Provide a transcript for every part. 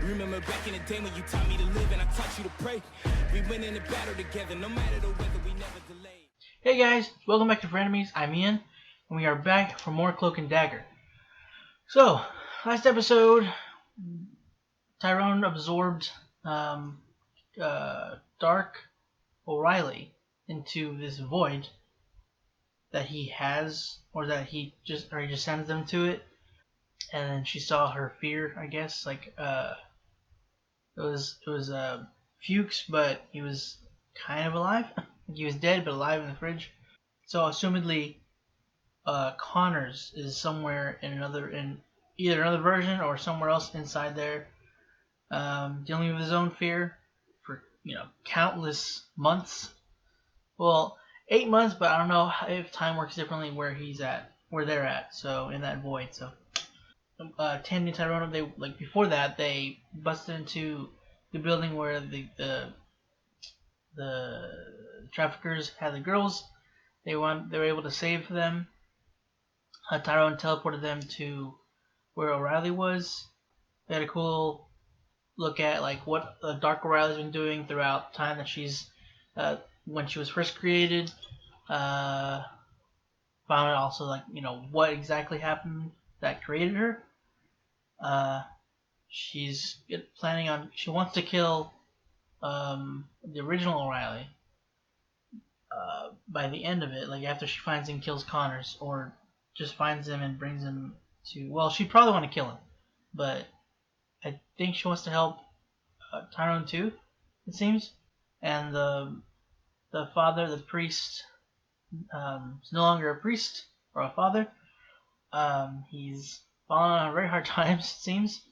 Remember back in the day when you taught me to live and I taught you to pray. We went in the battle together, no matter the weather, we never delayed. Hey guys, welcome back to Frenemies. I'm Ian, and we are back for more Cloak and Dagger. So, last episode, Tyrone absorbed Dark O'Reilly into this void that he has, or that he just sends them to it. And then she saw her fear, I guess, like it was Fuchs, but he was kind of alive. He was dead but alive in the fridge. So assumedly, Connors is somewhere in either another version or somewhere else inside there, dealing with his own fear for countless months. Well, 8 months, but I don't know if time works differently where they're at. So in that void. So Tandy and Tyrone, before that they busted into the building where the traffickers had the girls. They were able to save them. Tyrone teleported them to where O'Reilly was. They had a cool look at what Dark O'Reilly's been doing throughout the time that she's when she was first created. Found out also what exactly happened that created her. She's planning on. She wants to kill the original O'Reilly by the end of it, after she finds and kills Connors, or just finds him and brings him to. Well, she'd probably want to kill him, but I think she wants to help Tyrone too. It seems, and the father, the priest, is no longer a priest or a father. He's fallen on very hard times, it seems.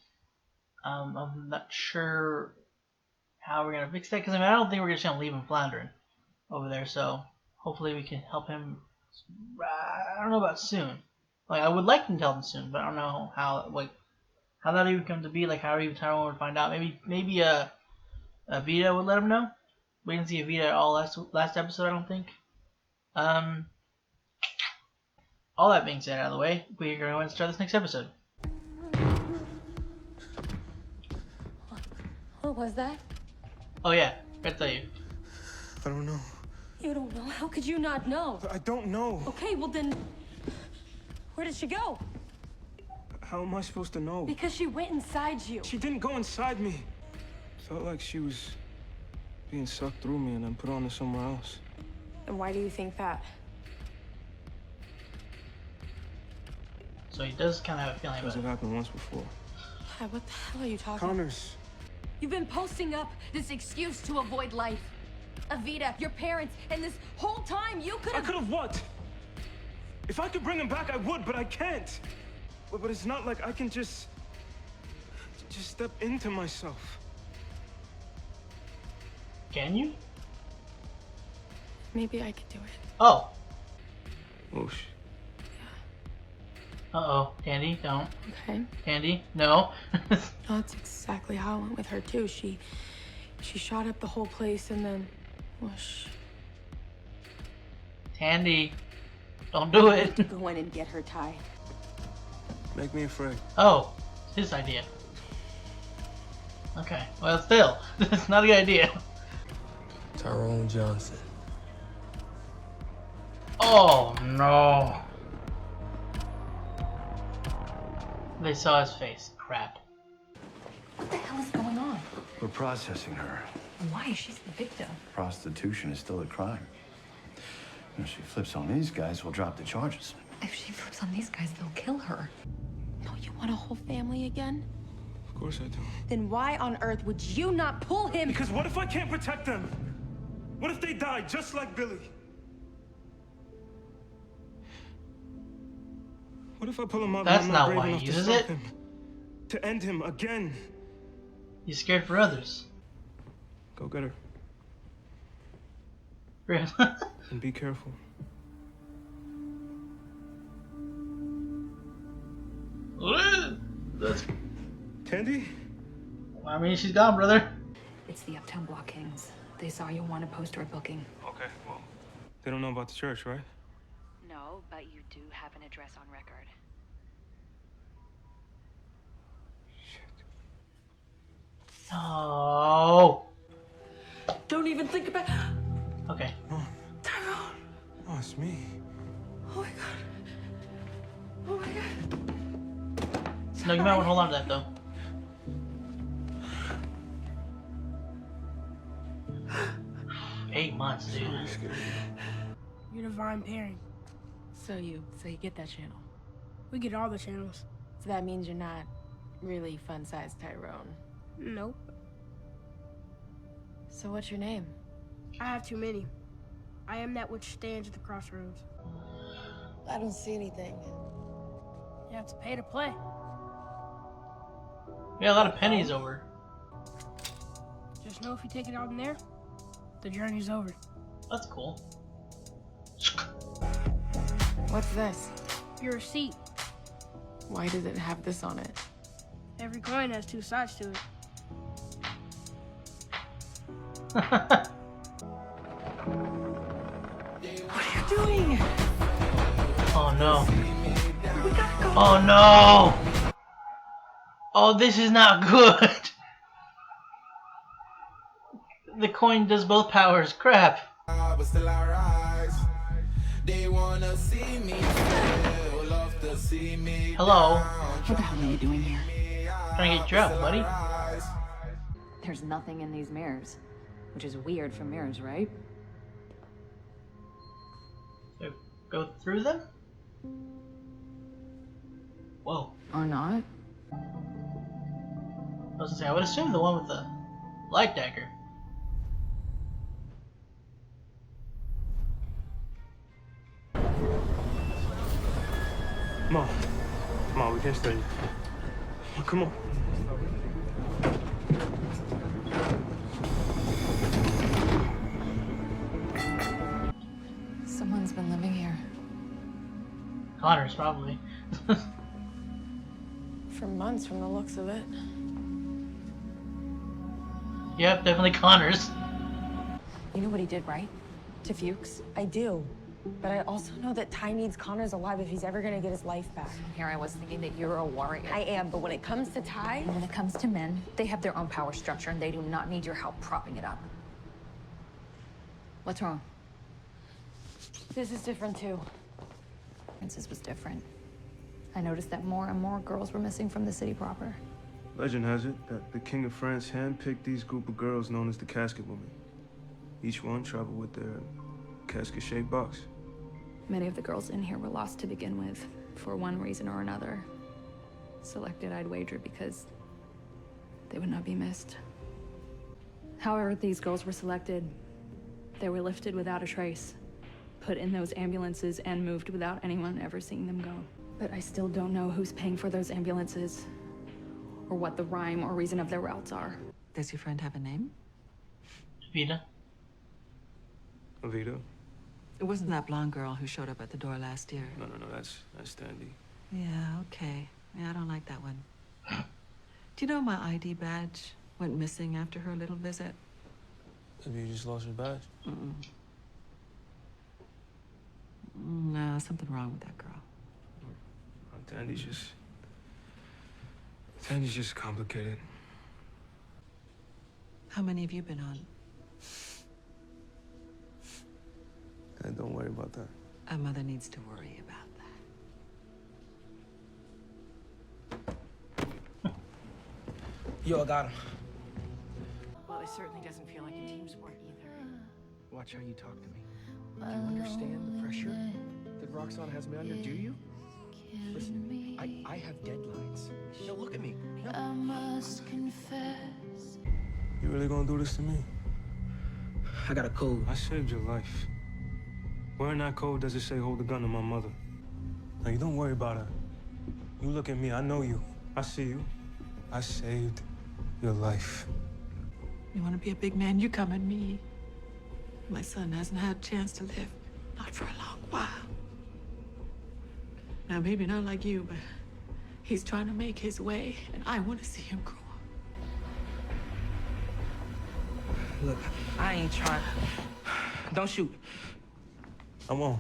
I'm not sure how we're gonna fix that, because I don't think we're just gonna leave him floundering over there. So hopefully we can help him. I don't know about soon. I would like to tell him soon, but I don't know how that even come to be. How even Tyrone would find out. Maybe Vita would let him know. We didn't see a Vita at all last episode, I don't think. All that being said out of the way, we're going to start this next episode. What was that? Oh yeah, gotta tell you. I don't know. You don't know? How could you not know? I don't know. Okay, well then, where did she go? How am I supposed to know? Because she went inside you. She didn't go inside me. Felt like she was being sucked through me and then put onto somewhere else. And why do you think that? So he does kind of have a feeling Because about it it. happened once before. What the hell are you talking about? Connors. You've been posting up this excuse to avoid life. Avita, your parents, and this whole time you could have... I could have what? If I could bring him back, I would, but I can't. But it's not like I can just step into myself. Can you? Maybe I could do it. Oh. Whoosh. Uh-oh. Tandy, don't. Okay. Tandy, no. That's exactly how it went with her too. She shot up the whole place and then whoosh. Tandy, don't do it. Go in and get her, Ty. Make me afraid. Oh, it's his idea. Okay, well still, it's not a good idea. Tyrone Johnson. Oh no. They saw his face. Crap. What the hell is going on? We're processing her. Why? She's the victim. Prostitution is still a crime. If she flips on these guys, we'll drop the charges. If she flips on these guys, they'll kill her. No, you want a whole family again? Of course I do. Then why on earth would you not pull him? Because what if I can't protect them? What if they die just like Billy? What if I pull him out That's and I'm not brave why he enough to uses stop it. him? To end him again? He's scared for others. Go get her. Really? And be careful. That's, Tandy? I mean, she's gone, brother. It's the Uptown Block Kings. They saw you want a poster at booking. Okay, well, they don't know about the church, right? No, but you do have an address on record. Shit. Oh. Don't even think about. Okay. Tyrone. Oh, it's me. Oh my god. Oh my god. No, you might want to hold on to that though. $8 months, dude. You're divine pairing. So you get that channel. We get all the channels. So that means you're not really fun-sized Tyrone. Nope. So what's your name? I have too many. I am that which stands at the crossroads. I don't see anything. You have to pay to play. We got a lot of pennies over. Just know if you take it out in there, the journey's over. That's cool. What's this? Your receipt. Why does it have this on it? Every coin has two sides to it. What are you doing? Oh no. Oh no! Oh, this is not good! The coin does both powers. Crap. But still I rise. They wanna see me fail, love to see me. Hello. What the hell are you doing here? Trying to get dropped, buddy. There's nothing in these mirrors, which is weird for mirrors, right? So, go through them? Whoa. Or not? I was gonna say, I would assume the one with the light dagger. Mom, we can't stay here. Come on. Someone's been living here. Connors, probably. For months from the looks of it. Yep, definitely Connors. You know what he did, right? To Fuchs? I do. But I also know that Ty needs Connors alive if he's ever gonna get his life back. Here I was thinking that you're a warrior. I am, but when it comes to Ty, When it comes to men, they have their own power structure and they do not need your help propping it up. What's wrong? this is different too. Francis was different. I noticed that more and more girls were missing from the city proper. Legend has it that the King of France handpicked these group of girls known as the Casket Women. Each one traveled with their casket-shaped box. Many of the girls in here were lost to begin with, for one reason or another. Selected, I'd wager, because they would not be missed. However, these girls were selected. They were lifted without a trace, put in those ambulances, and moved without anyone ever seeing them go. But I still don't know who's paying for those ambulances, or what the rhyme or reason of their routes are. Does your friend have a name? Vida? Avita? It wasn't that blonde girl who showed up at the door last year. No, that's Tandy. Yeah, okay. Yeah, I don't like that one. Do you know my ID badge went missing after her little visit? Maybe you just lost your badge? No, something wrong with that girl. Tandy's just complicated. How many have you been on? Don't worry about that. A mother needs to worry about that. Yo, I got him. Well, it certainly doesn't feel like a team sport either. Watch how you talk to me. Do you understand the pressure that Roxanne has me under? Do you? Listen to me. I have deadlines. No, look at me. No. I must confess. You really gonna do this to me? I got a code. I saved your life. Where in that code does it say hold the gun to my mother? Now, you don't worry about her. You look at me, I know you. I see you. I saved your life. You want to be a big man, you come at me. My son hasn't had a chance to live. Not for a long while. Now, maybe not like you, but he's trying to make his way, and I want to see him grow up. Look, I ain't trying. Don't shoot. I won't.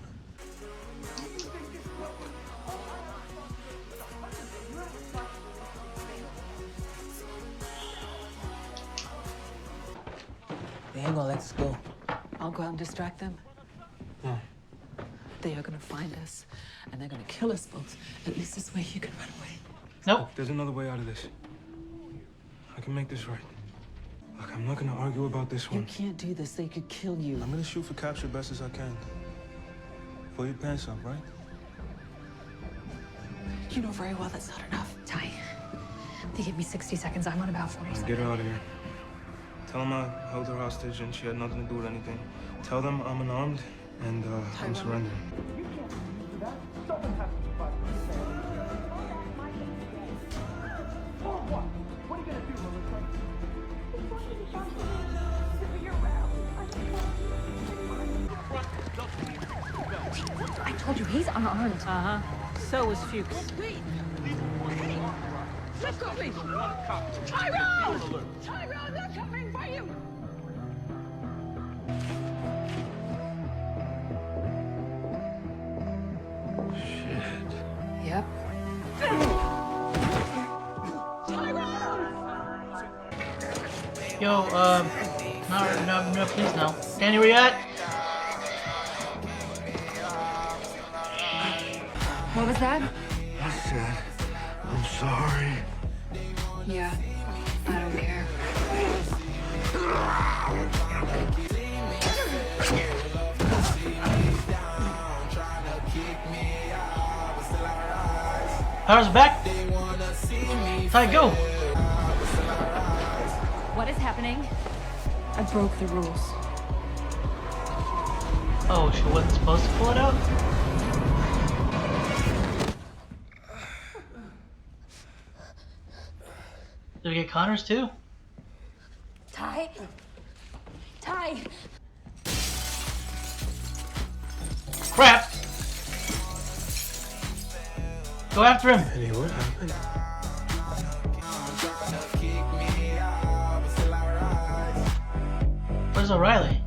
They ain't gonna let us go. I'll go out and distract them. No. They are gonna find us, and they're gonna kill us both. At least this way you can run away. Nope. Look, there's another way out of this. I can make this right. Look, I'm not gonna argue about this one. You can't do this. They could kill you. I'm gonna shoot for capture best as I can. Pull your pants up, right? You know very well that's not enough. Ty, they give me 60 seconds. I'm on about 40 seconds. Get her out of here. Tell them I held her hostage and she had nothing to do with anything. Tell them I'm unarmed and I'm surrendering. I told you, he's unarmed. Uh-huh. So was Fuchs. Wait! Hey! Let go of me! Tyrone! Tyrone, they're coming for you! Yep. Yo, no, please no. Tandy, where you at? What was that? I said, I'm sorry. Yeah, I don't care. Powers back. Ty, go. What is happening? I broke the rules. Oh, she wasn't supposed to pull it out? Did we get Connors too? Ty? Ty! Crap! Go after him! Penny, what happened? Where's O'Reilly?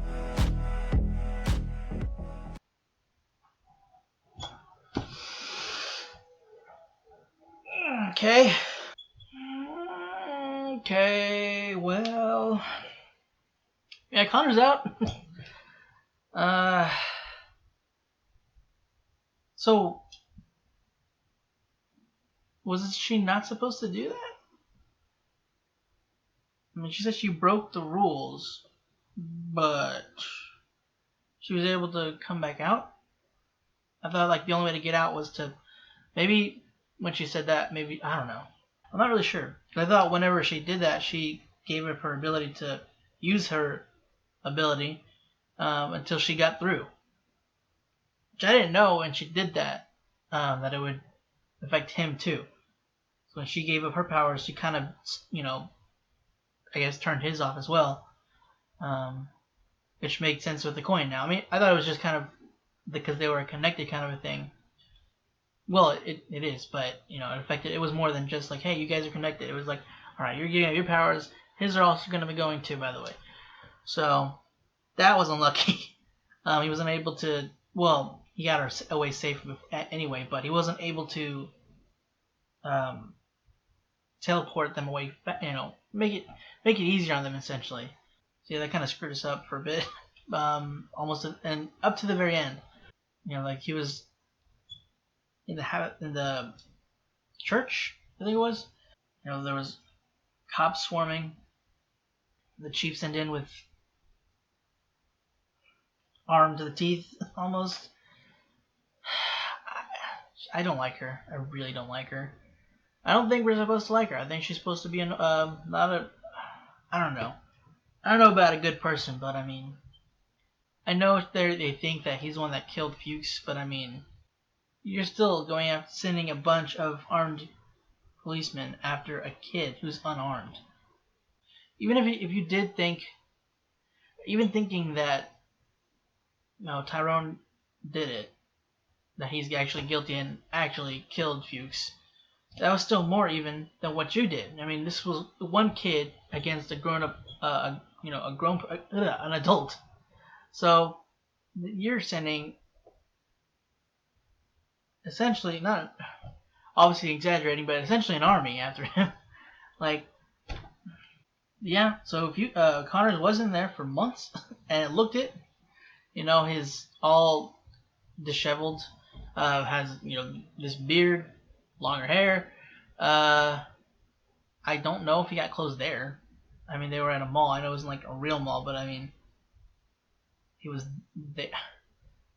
Okay. Okay, well... Yeah, Connor's out. So... Was she not supposed to do that? I mean, she said she broke the rules, but she was able to come back out? I thought like the only way to get out was to... Maybe when she said that, maybe... I don't know. I'm not really sure. I thought whenever she did that, she gave up her ability to use her ability until she got through. Which I didn't know when she did that, that it would affect him too. So when she gave up her powers, she kind of, you know, I guess turned his off as well. Which makes sense with the coin now. I mean, I thought it was just kind of because they were connected kind of a thing. Well, it is, but, you know, it was more than just like, hey, you guys are connected. It was like, alright, you're getting your powers. His are also going to be going too, by the way. So, that was unlucky. He wasn't able to, well, he got her away safe anyway, but he wasn't able to teleport them away, you know, make it easier on them, essentially. So, yeah, that kind of screwed us up for a bit. Almost, and up to the very end. You know, like, he was in the church, I think it was. You know, there was cops swarming. The chief sent in with armed to the teeth, almost. I don't like her. I really don't like her. I don't think we're supposed to like her. I think she's supposed to be not a... I don't know. I don't know about a good person, but I mean... I know they think that he's the one that killed Fuchs, but I mean... You're still going after sending a bunch of armed policemen after a kid who's unarmed. Even if you did think, even thinking that, you know, Tyrone did it, that he's actually guilty and actually killed Fuchs, that was still more even than what you did. I mean, this was one kid against a grown-up, you know, an adult. So you're sending. Essentially, not obviously exaggerating, but essentially an army after him. Like, Yeah, so if you Connors was in there for months, and it looked it. You know, his all disheveled, has this beard, longer hair. I don't know if he got clothes there. I mean, they were at a mall. I know it wasn't like a real mall, but I mean, he was there.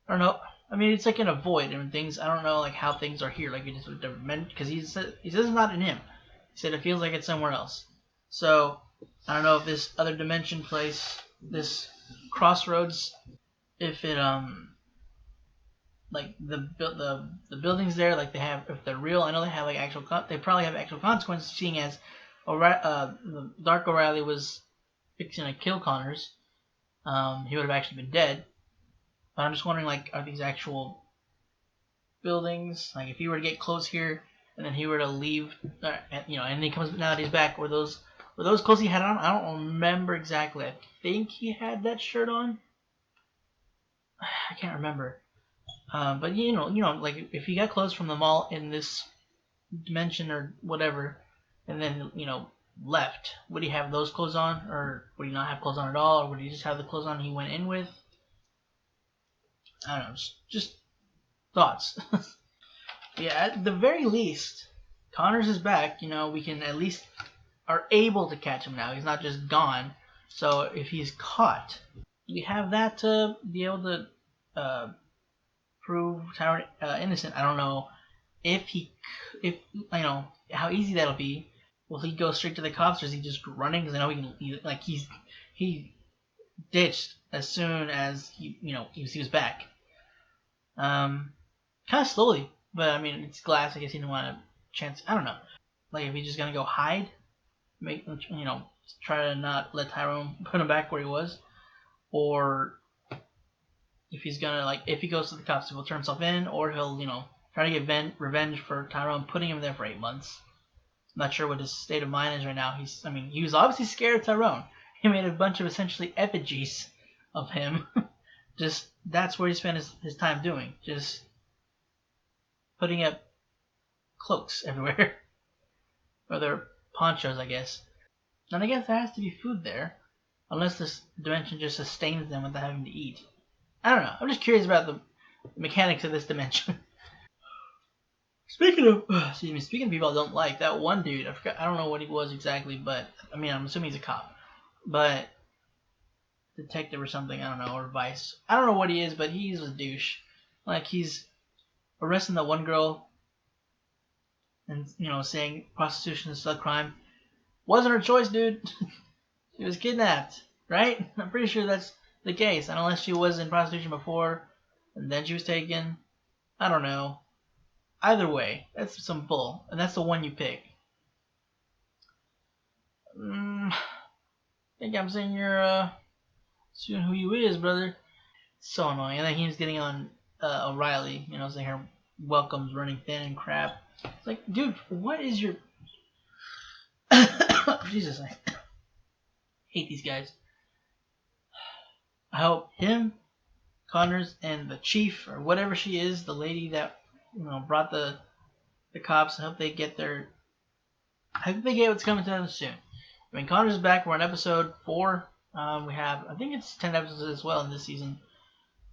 I don't know. I mean, it's like in a void and things. I don't know like how things are here. Like it just because he says it's not in him. He said it feels like it's somewhere else. So I don't know if this other dimension place, this crossroads, if it like the buildings there, like they have, if they're real. I know they have like actual. They probably have actual consequences, seeing as the Dark O'Reilly was fixing to kill Connors. He would have actually been dead. But I'm just wondering, like, are these actual buildings? Like, if he were to get close here, and then he were to leave, and he comes now that he's back, were those clothes he had on? I don't remember exactly. I think he had that shirt on. I can't remember. But like if he got clothes from the mall in this dimension or whatever, and then left, would he have those clothes on, or would he not have clothes on at all, or would he just have the clothes on he went in with? I don't know, just thoughts. Yeah, at the very least, Connors is back. We can at least are able to catch him now. He's not just gone. So if he's caught, we have that to be able to prove Tyrone innocent. I don't know if how easy that'll be. Will he go straight to the cops, or is he just running? Because I know he ditched as soon as he was back. Kind of slowly, but I mean it's glass. I guess he didn't want a chance. I don't know. Like if he's just gonna go hide, try to not let Tyrone put him back where he was, or if he's gonna if he goes to the cops, he'll turn himself in, or he'll try to get revenge for Tyrone putting him there for 8 months. I'm not sure what his state of mind is right now. He was obviously scared of Tyrone. He made a bunch of essentially effigies of him. Just that's where he spent his time doing. Just putting up cloaks everywhere. Or their ponchos, I guess. And I guess there has to be food there. Unless this dimension just sustains them without having to eat. I don't know. I'm just curious about the mechanics of this dimension. Speaking of people I don't like, that one dude, I don't know what he was exactly, but I'm assuming he's a cop. But detective or something, I don't know, or vice. I don't know what he is, but he's a douche. Like he's arresting that one girl and saying prostitution is still a crime. Wasn't her choice, dude. She was kidnapped, right? I'm pretty sure that's the case. And unless she was in prostitution before and then she was taken, I don't know. Either way, that's some bull, and that's the one you pick. I think I'm saying you're seeing who you is, brother. So annoying. And then he was getting on O'Reilly, saying her welcome's running thin and crap. It's like, dude, what is your Jesus, I hate these guys. I hope him, Connors, and the chief, or whatever she is, the lady that brought the cops, I hope they get what's coming to them soon. Connors is back. We're on episode 4. We have, I think it's 10 episodes as well in this season.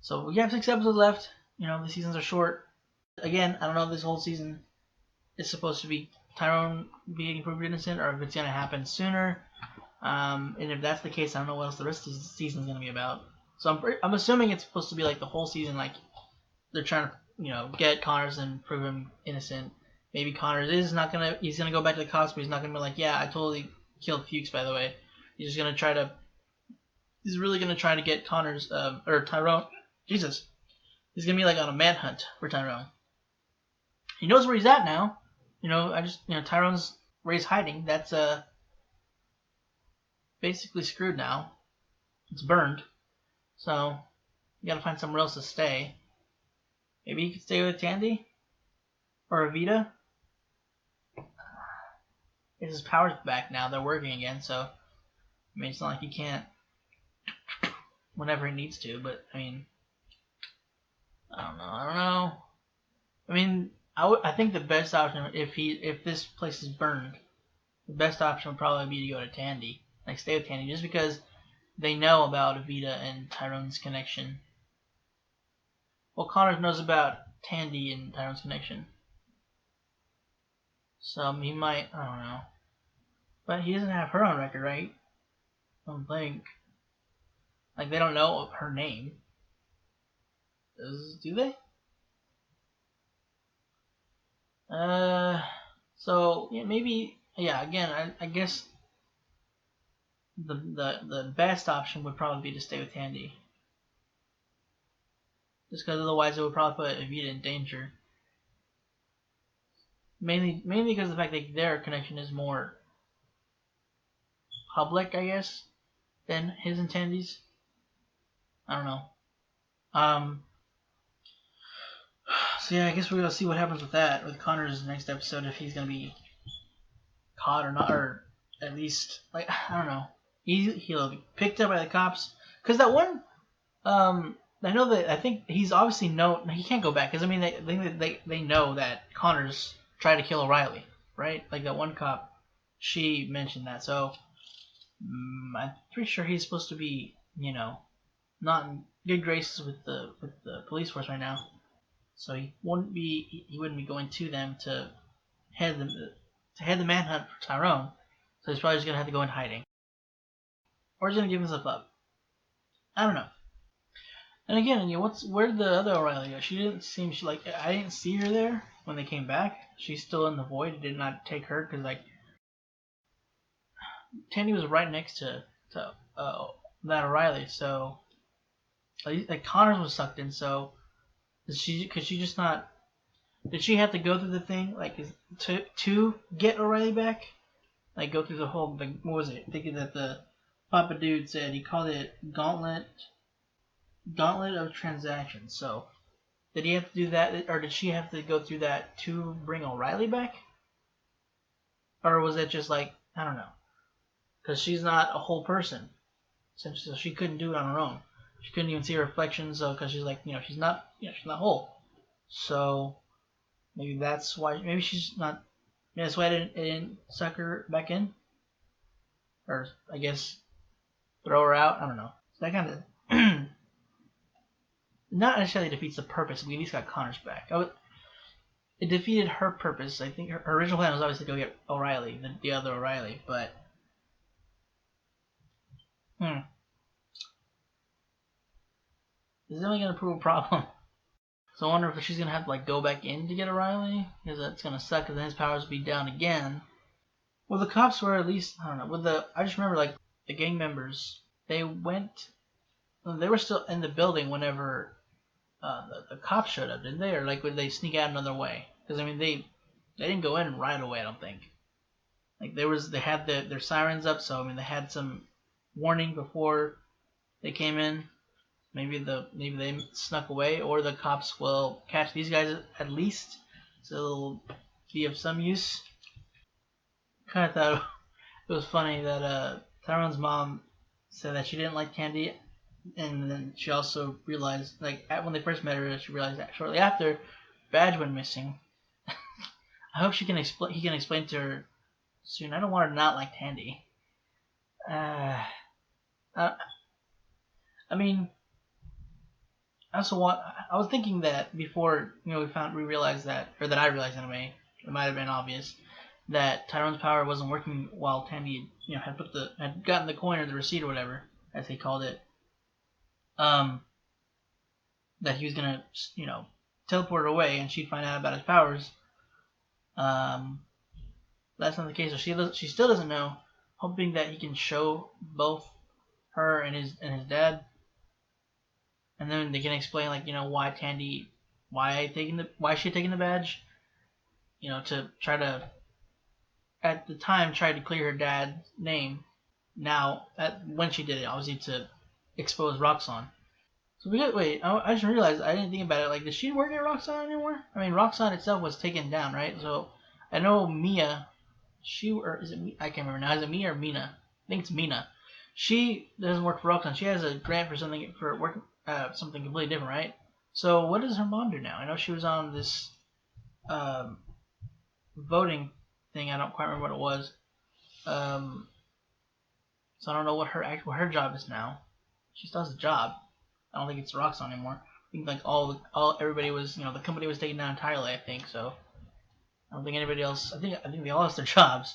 So we have 6 episodes left. The seasons are short. Again, I don't know if this whole season is supposed to be Tyrone being proved innocent, or if it's going to happen sooner. And if that's the case, I don't know what else the rest of the season is going to be about. So I'm assuming it's supposed to be like the whole season, like they're trying to get Connors and prove him innocent. Maybe Connors he's gonna go back to the cops, but he's not gonna be like, yeah, I totally killed Fuchs, by the way. He's really gonna try to get Connors, or Tyrone. Jesus. He's gonna be like on a manhunt for Tyrone. He knows where he's at now. Tyrone's where he's hiding. That's basically screwed now. It's burned. So you gotta find somewhere else to stay. Maybe he could stay with Tandy? Or Evita? His power's back now. They're working again, so it's not like he can't whenever he needs to, but I don't know. I think the best option, if this place is burned, the best option would probably be to go to Tandy. like stay with Tandy, just because they know about Evita and Tyrone's connection. Well, Connors knows about Tandy and Tyrone's connection, so he might, I don't know, but he doesn't have her on record, right? I don't think. Like, they don't know her name. Do they? So yeah, maybe, yeah. Again, I guess the best option would probably be to stay with Tandy, just because otherwise it would probably put Evita in danger. Mainly because of the fact that their connection is more public, I guess, than his and Tandy's. I don't know. So yeah, I guess we're gonna see what happens with that with Connor's next episode, if he's gonna be caught or not, or at least, like, I don't know. He'll be picked up by the cops, because that one, I think he's obviously he can't go back, because I mean they know that Connor's tried to kill O'Reilly, right? Like that one cop, she mentioned that, so I'm pretty sure he's supposed to be, not in good graces with the police force right now. So he wouldn't be going to them to head the manhunt for Tyrone. So he's probably just gonna have to go in hiding, or he's gonna give himself up. I don't know. And again, where'd the other O'Reilly go? She didn't seem I didn't see her there when they came back. She's still in the void. It did not take her, because Tandy was right next to that O'Reilly. So Connors was sucked in. So could she just not? Did she have to go through the thing to get O'Reilly back? Like, go through the whole, what was it? Thinking that the Papa Dude said, he called it Gauntlet of Transactions. So did he have to do that, or did she have to go through that to bring O'Reilly back? Or was it just I don't know, because she's not a whole person, so she couldn't do it on her own. She couldn't even see her reflections, because she's she's not whole. So maybe that's why. Maybe she's not. Maybe that's why it didn't suck her back in, or I guess throw her out. I don't know. So that kind of not necessarily defeats the purpose. We at least got Connor's back. It defeated her purpose. I think her original plan was obviously to go get O'Reilly, the other O'Reilly, but is it only gonna prove a problem? So I wonder if she's gonna have to go back in to get O'Reilly, because that's gonna suck, because then his powers will be down again. Well, the cops were, at least, I don't know. I just remember the gang members, they were still in the building whenever the cops showed up, didn't they? Or would they sneak out another way? Because I mean they didn't go in right away, I don't think. They had their sirens up, so I mean they had some warning before they came in. Maybe they snuck away, or the cops will catch these guys at least, so they'll be of some use. Kind of thought it was funny that Tyrone's mom said that she didn't like Tandy, and then she also realized, when they first met her, she realized that shortly after, Badge went missing. I hope he can explain to her soon. I don't want her to not like Tandy. I mean, I was thinking that before, we realized that, or that I realized anyway, it might have been obvious, that Tyrone's power wasn't working while Tandy, had gotten the coin or the receipt or whatever, as he called it. That he was gonna, teleport away and she'd find out about his powers. That's not the case. So she still doesn't know, hoping that he can show both her and his dad. And then they can explain, why she taking the badge, to try to, at the time, try to clear her dad's name. Now, when she did it, obviously to expose Roxxon. So I just realized, I didn't think about it, does she work at Roxxon anymore? I mean, Roxxon itself was taken down, right? So, I know Mia, is it, I can't remember now, is it Mia or Mina? I think it's Mina. She doesn't work for Roxxon. She has a grant for something, something completely different, right? So what does her mom do now? I know she was on this voting thing. I don't quite remember what it was. So I don't know what her job is now. She still has a job. I don't think it's Roxxon anymore. I think like everybody was, the company was taken down entirely. I think so. I don't think anybody else. I think they all lost their jobs.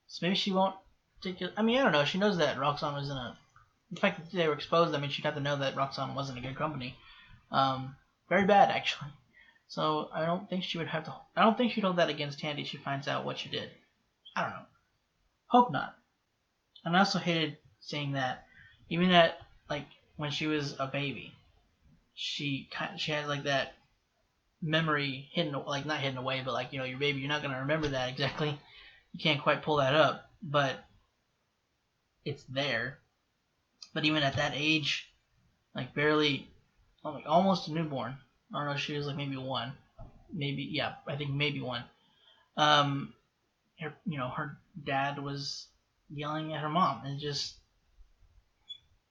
So maybe she won't take it. I mean, I don't know. She knows that Roxxon was in a. The fact that they were exposed, I mean, she got to know that Roxxon wasn't a good company. Very bad, actually. So I don't think she would have to. I don't think she'd hold that against Tandy if she finds out what she did. I don't know. Hope not. And I also hated seeing that, even that, like, when she was a baby, she had like that memory hidden, like not hidden away, but like, your baby, you're not gonna remember that exactly. You can't quite pull that up, but it's there. But even at that age, like barely, like almost a newborn. I don't know. She was like maybe one, maybe I think maybe one. Her dad was yelling at her mom, and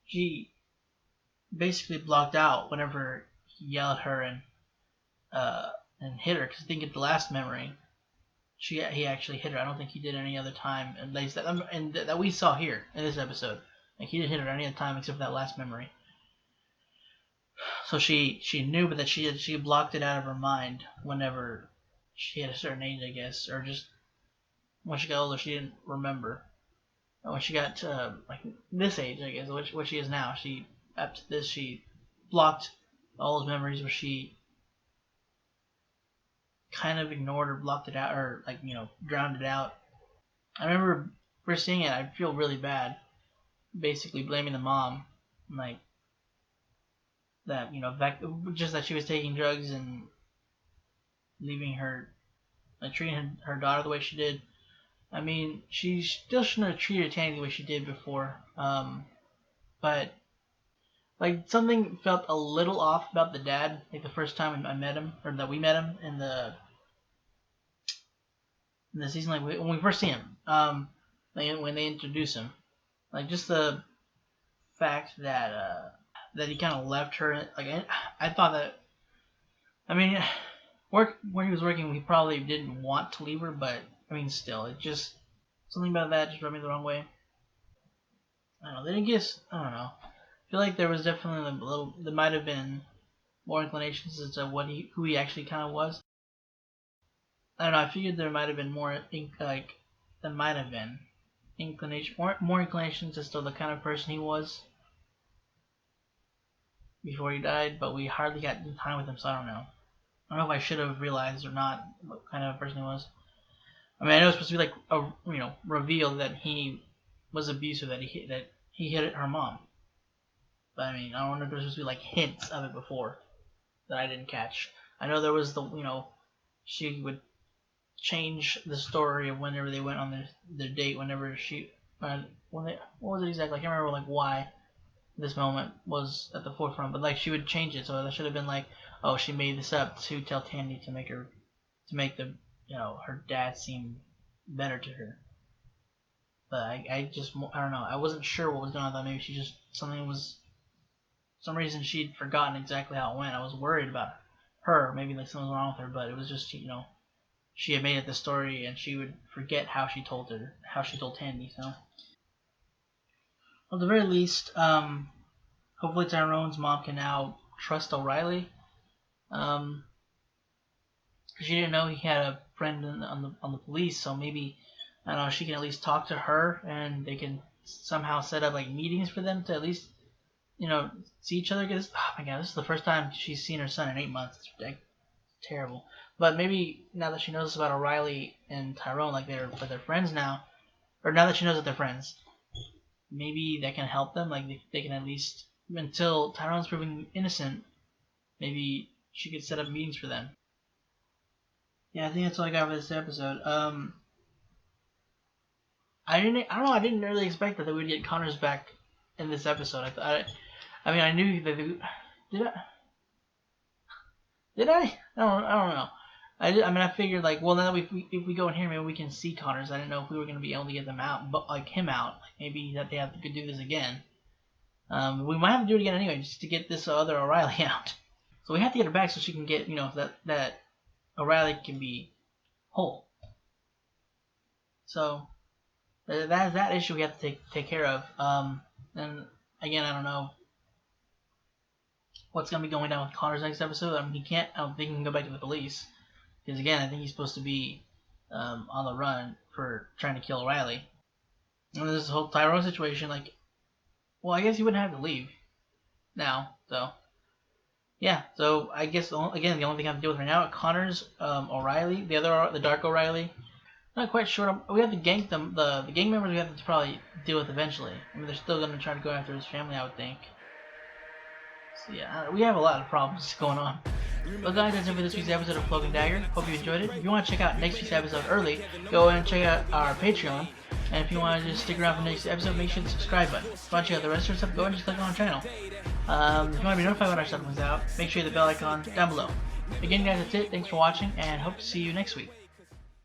she basically blocked out whenever he yelled at her and hit her. Because I think at the last memory, he actually hit her. I don't think he did any other time, at least that we saw here in this episode. Like he didn't hit her any other time except for that last memory. So she knew, but that she blocked it out of her mind whenever she had a certain age, I guess, or just when she got older, she didn't remember. And when she got to like this age, I guess, what she is now, up to this, she blocked all those memories where she kind of ignored or blocked it out, or like drowned it out. I remember first seeing it, I feel really bad, basically blaming the mom, like that just that she was taking drugs and leaving her, like treating her daughter the way she did. I mean, she still shouldn't have treated Tandy the way she did before, but like something felt a little off about the dad. Like the first time I met him, or that we met him in the season, like when we first see him, when they introduce him, like just the fact that he kind of left her. Like I thought that, I mean, where he was working, he probably didn't want to leave her, but I mean, still, it just something about that just rubbed me the wrong way. I don't know. Then I guess I don't know. I feel like there was definitely a little. There might have been more inclinations as to who he actually kind of was. I don't know. I figured there might have been more more inclinations as to the kind of person he was before he died, but we hardly got time with him, so I don't know. I don't know if I should have realized or not what kind of a person he was. I mean, I know it's supposed to be like a reveal that he was abusive, that he hit her mom. But I mean, I don't know if there's supposed to be like hints of it before that I didn't catch. I know there was she would change the story of whenever they went on their date. Whenever what was it exactly? I can't remember like why this moment was at the forefront, but like she would change it, so that should have been like, oh, she made this up to tell Tandy to make her dad seem better to her. But I don't know. I wasn't sure what was going on. I thought maybe she just some reason she'd forgotten exactly how it went. I was worried about her, maybe like something was wrong with her, but it was just she had made it the story and she would forget how she told Tandy. So at the very least, hopefully Tyrone's mom can now trust O'Reilly. She didn't know he had a friend on the police, so maybe I don't know, she can at least talk to her and they can somehow set up like meetings for them to at least see each other. Because oh my god, this is the first time she's seen her son in 8 months. It's terrible. But maybe now that she knows about O'Reilly and Tyrone, like they're friends now, or now that she knows that they're friends, maybe that can help them. Like they can at least, until Tyrone's proven innocent, maybe she could set up meetings for them. Yeah, I think that's all I got for this episode. I don't know. I didn't really expect that they would get Connors back in this episode. I mean, I knew that did I? Did I? I don't know. I mean, I figured like, well, now that if we go in here, maybe we can see Connors. I didn't know if we were gonna be able to get them out, but like him out, like maybe that they could do this again. We might have to do it again anyway, just to get this other O'Reilly out. So we have to get her back so she can get, that O'Reilly can be whole. So that issue we have to take care of. And again, I don't know what's gonna be going down with Connor's next episode. I mean, I don't think he can go back to the police because again, I think he's supposed to be on the run for trying to kill O'Reilly. And this whole Tyrone situation, like, well, I guess he wouldn't have to leave now. So yeah, so I guess again the only thing I have to deal with right now, Connor's O'Reilly, the Dark O'Reilly. Not quite sure. We have to gank them. The gang members we have to probably deal with eventually. I mean, they're still going to try to go after his family, I would think. So yeah, we have a lot of problems going on. Well guys, that's it for this week's episode of Cloak and Dagger. Hope you enjoyed it. If you want to check out next week's episode early, go and check out our Patreon. And if you want to just stick around for the next episode, make sure to subscribe button. If you want to check out the rest of our stuff, go and just click on our channel. If you want to be notified when our stuff comes out, make sure you hit the bell icon down below. Again guys, that's it. Thanks for watching, and hope to see you next week.